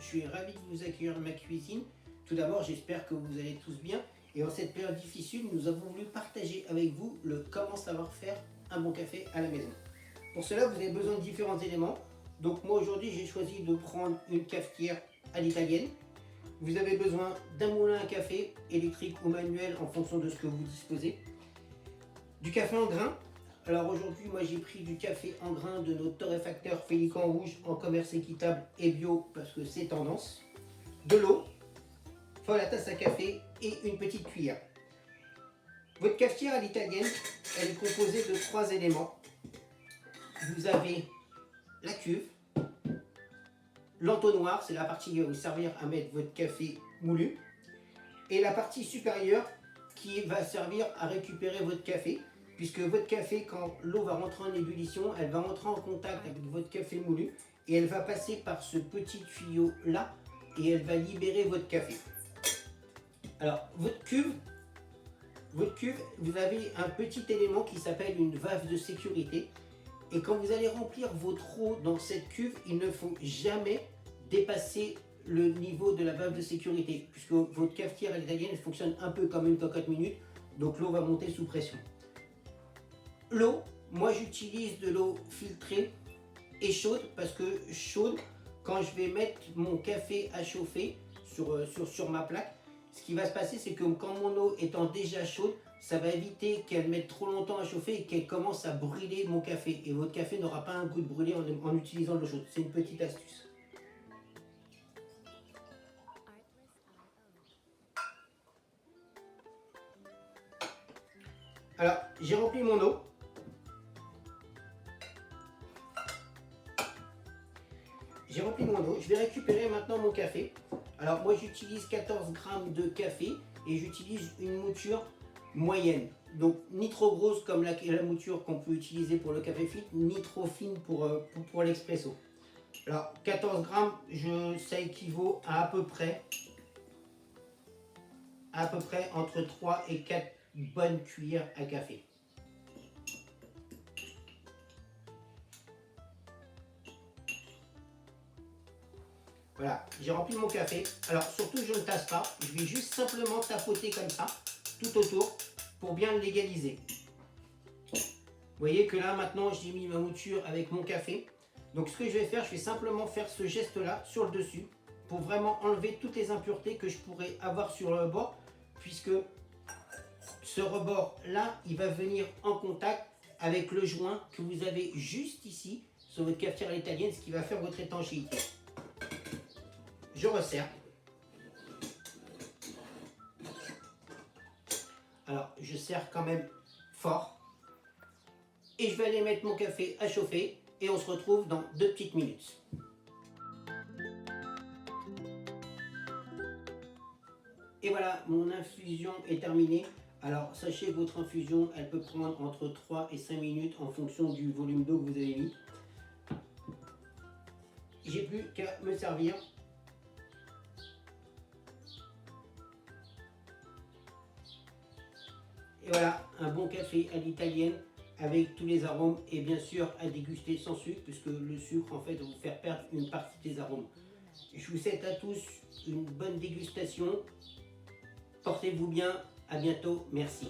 suis ravi de vous accueillir dans ma cuisine. Tout d'abord, j'espère que vous allez tous bien. Et en cette période difficile, nous avons voulu partager avec vous le comment savoir faire un bon café à la maison. Pour cela, vous avez besoin de différents éléments. Donc moi aujourd'hui, j'ai choisi de prendre une cafetière à l'italienne. Vous avez besoin d'un moulin à café, électrique ou manuel en fonction de ce que vous disposez. Du café en grains. Alors aujourd'hui, moi j'ai pris du café en grains de nos torréfacteurs Félican Rouge en commerce équitable et bio parce que c'est tendance. De l'eau, la tasse à café et une petite cuillère. Votre cafetière à l'italienne, elle est composée de 3 éléments. Vous avez la cuve, l'entonnoir, c'est la partie qui va vous servir à mettre votre café moulu, et la partie supérieure qui va servir à récupérer votre café, puisque votre café, quand l'eau va rentrer en ébullition, elle va rentrer en contact avec votre café moulu et elle va passer par ce petit tuyau là et elle va libérer votre café. Alors, votre cuve, vous avez un petit élément qui s'appelle une valve de sécurité. Et quand vous allez remplir votre eau dans cette cuve, il ne faut jamais dépasser le niveau de la valve de sécurité, puisque votre cafetière à l'italienne fonctionne un peu comme une cocotte minute, donc l'eau va monter sous pression. L'eau, moi j'utilise de l'eau filtrée et chaude, parce que chaude, quand je vais mettre mon café à chauffer sur ma plaque, ce qui va se passer, c'est que quand mon eau étant déjà chaude, ça va éviter qu'elle mette trop longtemps à chauffer et qu'elle commence à brûler mon café. Et votre café n'aura pas un goût de brûlé en utilisant de l'eau chaude. C'est une petite astuce. Alors, j'ai rempli mon eau. Je vais récupérer maintenant mon café. Alors moi j'utilise 14 grammes de café et j'utilise une mouture moyenne. Donc ni trop grosse comme la mouture qu'on peut utiliser pour le café filtre, ni trop fine pour l'expresso. Alors 14 grammes, ça équivaut à peu près entre 3 et 4 bonnes cuillères à café. Voilà, j'ai rempli mon café. Alors surtout je ne tasse pas, je vais juste simplement tapoter comme ça, tout autour, pour bien le légaliser. Vous voyez que là maintenant j'ai mis ma mouture avec mon café. Donc ce que je vais faire, je vais simplement faire ce geste là sur le dessus, pour vraiment enlever toutes les impuretés que je pourrais avoir sur le rebord, puisque ce rebord là, il va venir en contact avec le joint que vous avez juste ici, sur votre cafetière à l'italienne, ce qui va faire votre étanchéité. Je resserre. Alors, je serre quand même fort. Et je vais aller mettre mon café à chauffer. Et on se retrouve dans 2 petites minutes. Et voilà, mon infusion est terminée. Alors, sachez que votre infusion, elle peut prendre entre 3 et 5 minutes en fonction du volume d'eau que vous avez mis. J'ai plus qu'à me servir. Et voilà, un bon café à l'italienne avec tous les arômes et bien sûr à déguster sans sucre puisque le sucre en fait va vous faire perdre une partie des arômes. Je vous souhaite à tous une bonne dégustation. Portez-vous bien, à bientôt, merci.